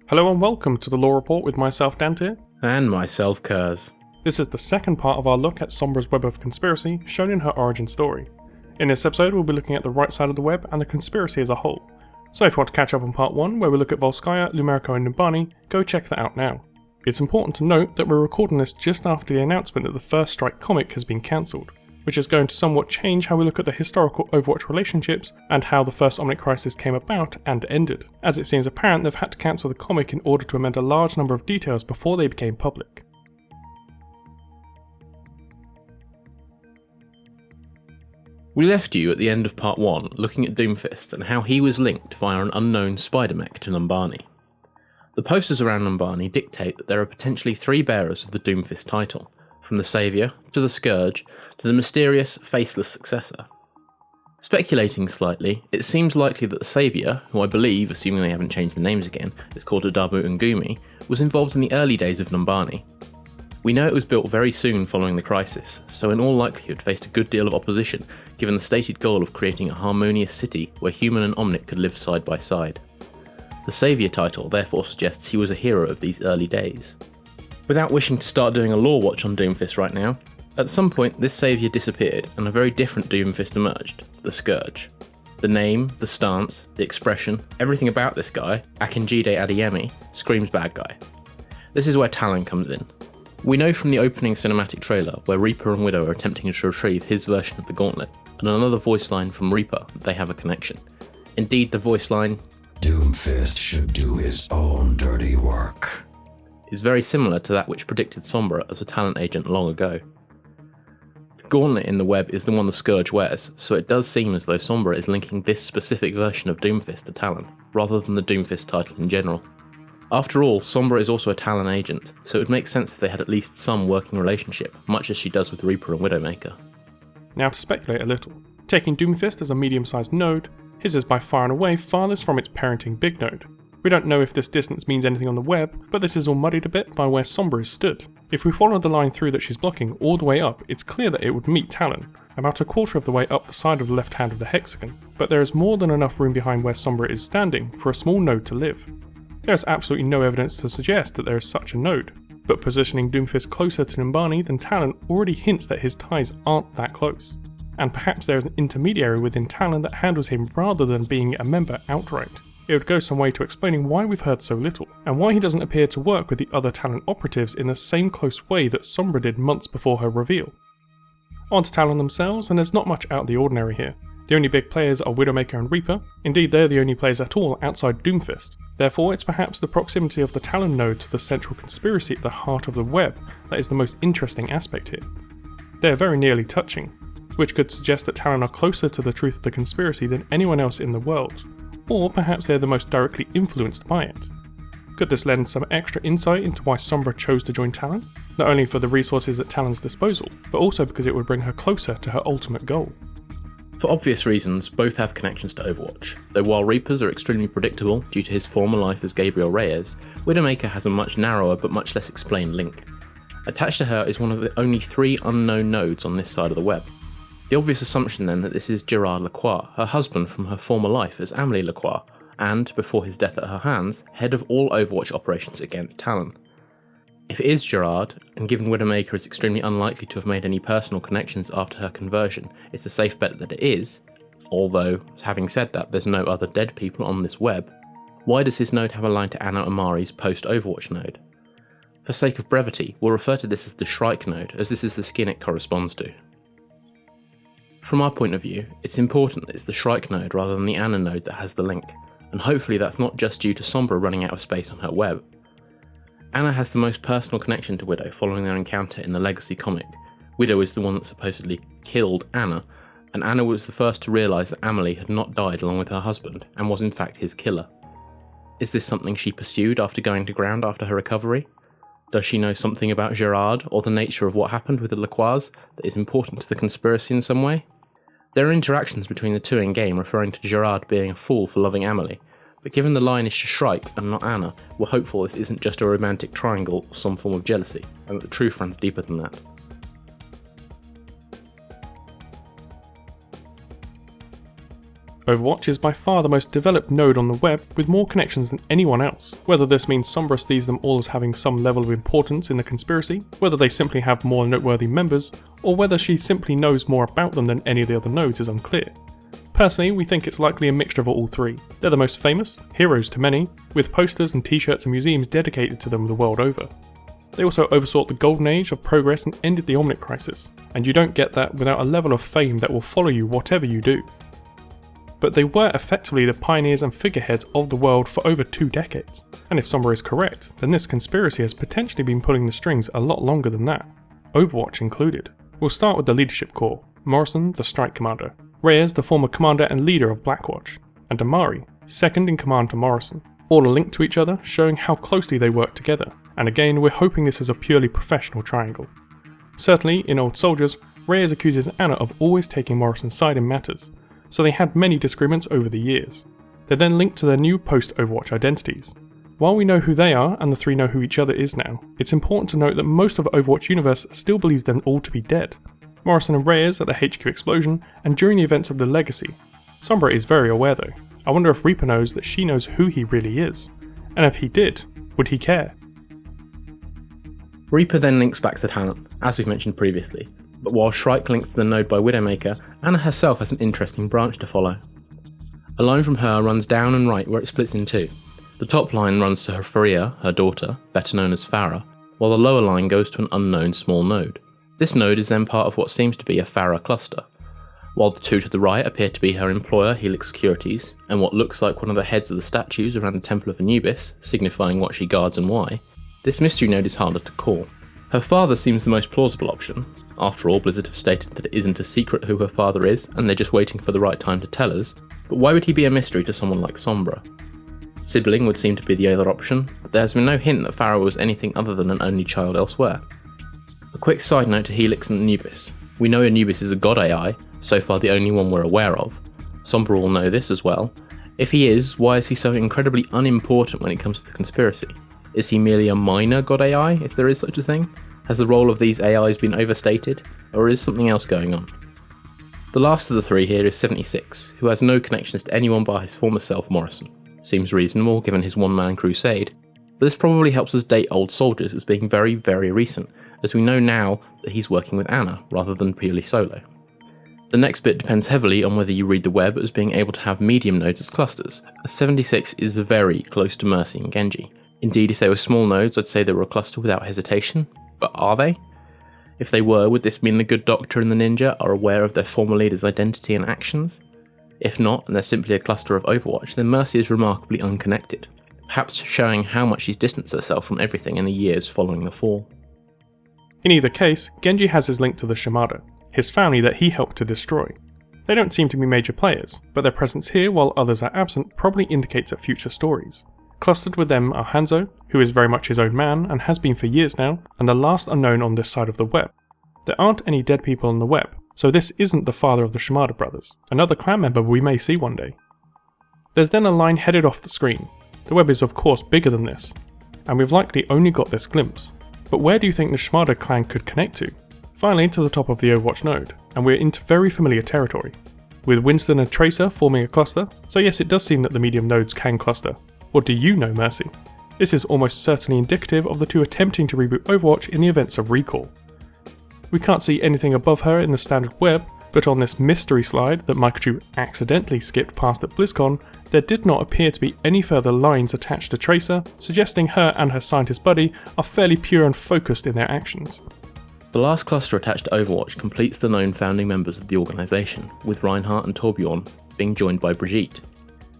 Hello and welcome to the Law Report with myself, Dante. And myself, Kurz. This is the second part of our look at Sombra's web of conspiracy, shown in her origin story. In this episode, we'll be looking at the right side of the web and the conspiracy as a whole. So if you want to catch up on part 1, where we look at Volskaya, Lumerico and Numbani, go check that out now. It's important to note that we're recording this just after the announcement that the First Strike comic has been cancelled, which is going to somewhat change how we look at the historical Overwatch relationships and how the first Omnic Crisis came about and ended, as it seems apparent they've had to cancel the comic in order to amend a large number of details before they became public. We left you at the end of part 1 looking at Doomfist and how he was linked via an unknown spider mech to Numbani. The posters around Numbani dictate that there are potentially 3 bearers of the Doomfist title, from the Saviour, to the Scourge, to the mysterious, faceless successor. Speculating slightly, it seems likely that the Saviour, who I believe, assuming they haven't changed the names again, is called Adabu Ngumi, was involved in the early days of Numbani. We know it was built very soon following the crisis, so in all likelihood faced a good deal of opposition, given the stated goal of creating a harmonious city where human and Omnic could live side by side. The Saviour title therefore suggests he was a hero of these early days. Without wishing to start doing a lore watch on Doomfist right now, at some point this saviour disappeared and a very different Doomfist emerged, the Scourge. The name, the stance, the expression, everything about this guy, Akinjide Adeyemi, screams bad guy. This is where Talon comes in. We know from the opening cinematic trailer where Reaper and Widow are attempting to retrieve his version of the gauntlet, and another voice line from Reaper that they have a connection. Indeed, the voice line, "Doomfist should do his own dirty work," is very similar to that which predicted Sombra as a Talon agent long ago. The gauntlet in the web is the one the Scourge wears, so it does seem as though Sombra is linking this specific version of Doomfist to Talon, rather than the Doomfist title in general. After all, Sombra is also a Talon agent, so it would make sense if they had at least some working relationship, much as she does with Reaper and Widowmaker. Now to speculate a little, taking Doomfist as a medium-sized node, his is by far and away farthest from its parenting big node. We don't know if this distance means anything on the web, but this is all muddied a bit by where Sombra is stood. If we follow the line through that she's blocking all the way up, it's clear that it would meet Talon, about a quarter of the way up the side of the left hand of the hexagon, but there is more than enough room behind where Sombra is standing for a small node to live. There is absolutely no evidence to suggest that there is such a node, but positioning Doomfist closer to Numbani than Talon already hints that his ties aren't that close, and perhaps there is an intermediary within Talon that handles him rather than being a member outright. It would go some way to explaining why we've heard so little, and why he doesn't appear to work with the other Talon operatives in the same close way that Sombra did months before her reveal. On to Talon themselves, and there's not much out of the ordinary here. The only big players are Widowmaker and Reaper, indeed they're the only players at all outside Doomfist. Therefore it's perhaps the proximity of the Talon node to the central conspiracy at the heart of the web that is the most interesting aspect here. They are very nearly touching, which could suggest that Talon are closer to the truth of the conspiracy than anyone else in the world. Or perhaps they're the most directly influenced by it. Could this lend some extra insight into why Sombra chose to join Talon? Not only for the resources at Talon's disposal, but also because it would bring her closer to her ultimate goal. For obvious reasons, both have connections to Overwatch, though while Reaper's are extremely predictable due to his former life as Gabriel Reyes, Widowmaker has a much narrower but much less explained link. Attached to her is one of the only 3 unknown nodes on this side of the web. The obvious assumption then that this is Gerard Lacroix, her husband from her former life as Amelie Lacroix, and, before his death at her hands, head of all Overwatch operations against Talon. If it is Gerard, and given Widowmaker is extremely unlikely to have made any personal connections after her conversion, it's a safe bet that it is, although, having said that, there's no other dead people on this web, why does his node have a line to Anna Amari's post-Overwatch node? For sake of brevity, we'll refer to this as the Shrike node, as this is the skin it corresponds to. From our point of view, it's important that it's the Shrike node rather than the Anna node that has the link, and hopefully that's not just due to Sombra running out of space on her web. Anna has the most personal connection to Widow following their encounter in the Legacy comic. Widow is the one that supposedly killed Anna, and Anna was the first to realise that Amelie had not died along with her husband, and was in fact his killer. Is this something she pursued after going to ground after her recovery? Does she know something about Gerard, or the nature of what happened with the Lacroix that is important to the conspiracy in some way? There are interactions between the two in-game referring to Gerard being a fool for loving Amelie, but given the line is to Shrike and not Anna, we're hopeful this isn't just a romantic triangle or some form of jealousy, and that the truth runs deeper than that. Overwatch is by far the most developed node on the web with more connections than anyone else. Whether this means Sombra sees them all as having some level of importance in the conspiracy, whether they simply have more noteworthy members, or whether she simply knows more about them than any of the other nodes is unclear. Personally, we think it's likely a mixture of all three. They're the most famous, heroes to many, with posters and t-shirts and museums dedicated to them the world over. They also oversaw the golden age of progress and ended the Omnic crisis, and you don't get that without a level of fame that will follow you whatever you do. But they were effectively the pioneers and figureheads of the world for over 2 decades, and if Sombra is correct, then this conspiracy has potentially been pulling the strings a lot longer than that, Overwatch included. We'll start with the leadership core: Morrison, the strike commander, Reyes, the former commander and leader of Blackwatch, and Amari, second in command to Morrison. All are linked to each other, showing how closely they work together, and again we're hoping this is a purely professional triangle. Certainly, in Old Soldiers, Reyes accuses Anna of always taking Morrison's side in matters, so they had many disagreements over the years. They're then linked to their new post-Overwatch identities. While we know who they are, and the three know who each other is now, it's important to note that most of the Overwatch universe still believes them all to be dead. Morrison and Reyes at the HQ explosion, and during the events of the Legacy. Sombra is very aware though. I wonder if Reaper knows that she knows who he really is. And if he did, would he care? Reaper then links back to Talon, as we've mentioned previously, but while Shrike links to the node by Widowmaker, Anna herself has an interesting branch to follow. A line from her runs down and right where it splits in two. The top line runs to her Faria, her daughter, better known as Farah, while the lower line goes to an unknown small node. This node is then part of what seems to be a Farah cluster, while the two to the right appear to be her employer Helix Securities, and what looks like one of the heads of the statues around the Temple of Anubis, signifying what she guards and why. This mystery node is harder to call. Her father seems the most plausible option. After all, Blizzard have stated that it isn't a secret who her father is, and they're just waiting for the right time to tell us, but why would he be a mystery to someone like Sombra? Sibling would seem to be the other option, but there has been no hint that Farah was anything other than an only child elsewhere. A quick side note to Helix and Anubis. We know Anubis is a god AI, so far the only one we're aware of. Sombra will know this as well. If he is, why is he so incredibly unimportant when it comes to the conspiracy? Is he merely a minor god AI, if there is such a thing? Has the role of these AIs been overstated, or is something else going on? The last of the three here is 76, who has no connections to anyone but his former self Morrison. Seems reasonable given his one-man crusade, but this probably helps us date Old Soldiers as being very, very recent, as we know now that he's working with Anna, rather than purely solo. The next bit depends heavily on whether you read the web as being able to have medium nodes as clusters, as 76 is very close to Mercy and Genji. Indeed, if they were small nodes, I'd say they were a cluster without hesitation, but are they? If they were, would this mean the Good Doctor and the Ninja are aware of their former leader's identity and actions? If not, and they're simply a cluster of Overwatch, then Mercy is remarkably unconnected, perhaps showing how much she's distanced herself from everything in the years following the fall. In either case, Genji has his link to the Shimada, his family that he helped to destroy. They don't seem to be major players, but their presence here while others are absent probably indicates at future stories. Clustered with them are Hanzo, who is very much his own man and has been for years now, and the last unknown on this side of the web. There aren't any dead people on the web, so this isn't the father of the Shimada brothers, another clan member we may see one day. There's then a line headed off the screen. The web is of course bigger than this, and we've likely only got this glimpse. But where do you think the Shimada clan could connect to? Finally to the top of the Overwatch node, and we're into very familiar territory, with Winston and Tracer forming a cluster, so yes, it does seem that the medium nodes can cluster. What do you know, Mercy? This is almost certainly indicative of the two attempting to reboot Overwatch in the events of Recall. We can't see anything above her in the standard web, but on this mystery slide that Microchip accidentally skipped past at BlizzCon, there did not appear to be any further lines attached to Tracer, suggesting her and her scientist buddy are fairly pure and focused in their actions. The last cluster attached to Overwatch completes the known founding members of the organisation, with Reinhardt and Torbjorn being joined by Brigitte.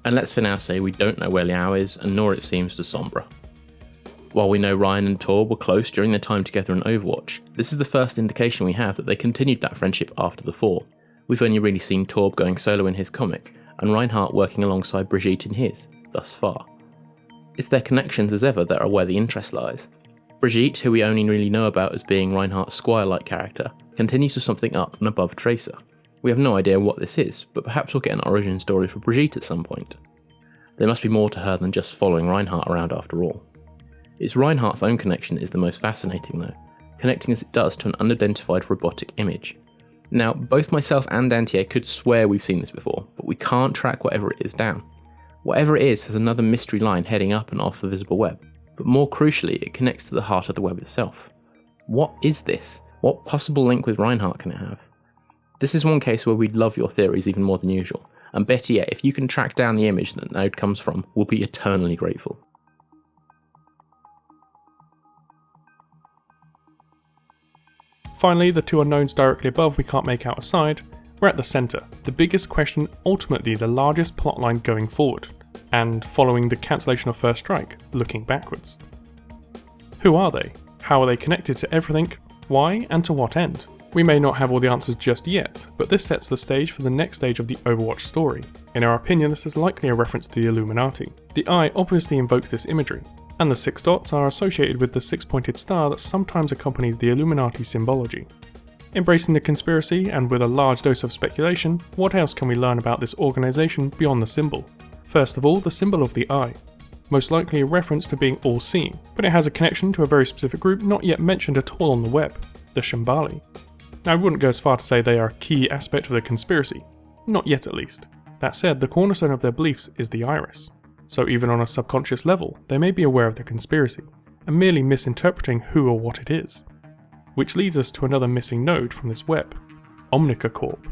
And let's for now say we don't know where Liao is, and nor it seems to Sombra. While we know Ryan and Tor were close during their time together in Overwatch, this is the first indication we have that they continued that friendship after the fall. We've only really seen Torb going solo in his comic, and Reinhardt working alongside Brigitte in his, thus far. It's their connections as ever that are where the interest lies. Brigitte, who we only really know about as being Reinhardt's squire-like character, continues to something up and above Tracer. We have no idea what this is, but perhaps we'll get an origin story for Brigitte at some point. There must be more to her than just following Reinhardt around after all. It's Reinhardt's own connection that is the most fascinating though, connecting as it does to an unidentified robotic image. Now, both myself and Dantier could swear we've seen this before, but we can't track whatever it is down. Whatever it is has another mystery line heading up and off the visible web, but more crucially, it connects to the heart of the web itself. What is this? What possible link with Reinhardt can it have? This is one case where we'd love your theories even more than usual, and better yet, if you can track down the image that node comes from, we'll be eternally grateful. Finally, the two unknowns directly above we can't make out aside, we're at the centre, the biggest question, ultimately the largest plotline going forward, and following the cancellation of First Strike, looking backwards. Who are they? How are they connected to everything? Why, and to what end? We may not have all the answers just yet, but this sets the stage for the next stage of the Overwatch story. In our opinion, this is likely a reference to the Illuminati. The eye obviously invokes this imagery, and the 6 dots are associated with the 6-pointed star that sometimes accompanies the Illuminati symbology. Embracing the conspiracy, and with a large dose of speculation, what else can we learn about this organisation beyond the symbol? First of all, the symbol of the eye. Most likely a reference to being all-seeing, but it has a connection to a very specific group not yet mentioned at all on the web, the Shambali. Now, I wouldn't go as far to say they are a key aspect of the conspiracy, not yet at least. That said, the cornerstone of their beliefs is the iris. So even on a subconscious level, they may be aware of the conspiracy, and merely misinterpreting who or what it is. Which leads us to another missing node from this web, Omnica Corp.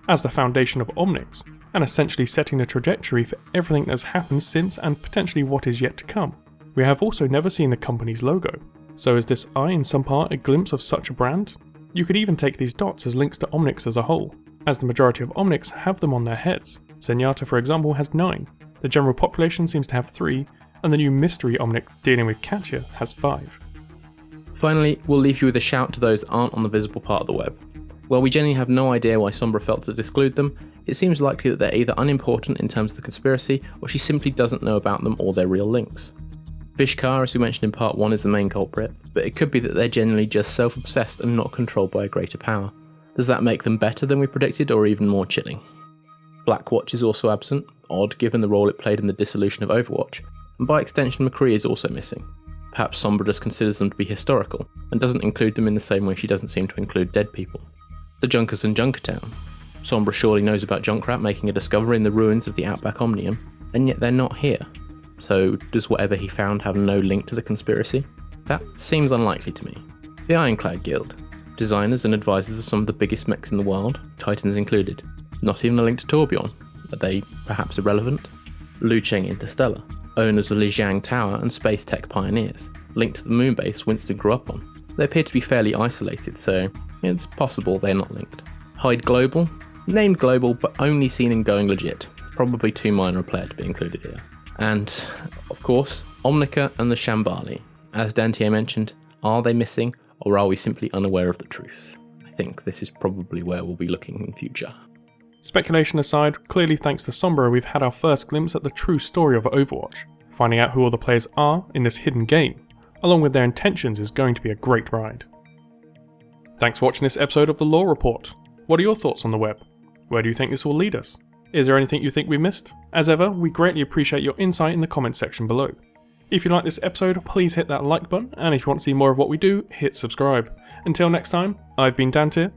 As the foundation of Omnics, and essentially setting the trajectory for everything that has happened since and potentially what is yet to come. We have also never seen the company's logo, so is this eye in some part a glimpse of such a brand? You could even take these dots as links to Omnics as a whole, as the majority of Omnics have them on their heads. Zenyatta, for example, has 9, the general population seems to have 3, and the new mystery Omnic dealing with Katya has 5. Finally, we'll leave you with a shout to those that aren't on the visible part of the web. While we genuinely have no idea why Sombra felt to exclude them, it seems likely that they're either unimportant in terms of the conspiracy, or she simply doesn't know about them or their real links. Vishkar, as we mentioned in part 1, is the main culprit, but it could be that they're generally just self-obsessed and not controlled by a greater power. Does that make them better than we predicted, or even more chilling? Blackwatch is also absent, odd given the role it played in the dissolution of Overwatch, and by extension McCree is also missing. Perhaps Sombra just considers them to be historical, and doesn't include them in the same way she doesn't seem to include dead people. The Junkers and Junkertown. Sombra surely knows about Junkrat making a discovery in the ruins of the Outback Omnium, and yet they're not here. So does whatever he found have no link to the conspiracy? That seems unlikely to me. The Ironclad Guild. Designers and advisors of some of the biggest mechs in the world, Titans included. Not even a link to Torbjorn. Are they perhaps irrelevant? Lu Cheng Interstellar. Owners of Lijiang Tower and space tech pioneers, linked to the moon base Winston grew up on. They appear to be fairly isolated, so it's possible they're not linked. Hyde Global. Named Global, but only seen in Going Legit. Probably too minor a player to be included here. And, of course, Omnica and the Shambali. As Dantier mentioned, are they missing, or are we simply unaware of the truth? I think this is probably where we'll be looking in future. Speculation aside, clearly thanks to Sombra we've had our first glimpse at the true story of Overwatch. Finding out who all the players are in this hidden game, along with their intentions, is going to be a great ride. Thanks for watching this episode of the Lore Report. What are your thoughts on the web? Where do you think this will lead us? Is there anything you think we missed? As ever, we greatly appreciate your insight in the comments section below. If you like this episode, please hit that like button, and if you want to see more of what we do, hit subscribe. Until next time, I've been Dantier.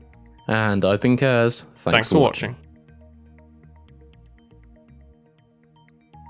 And I've been Kaz. Thanks for watching.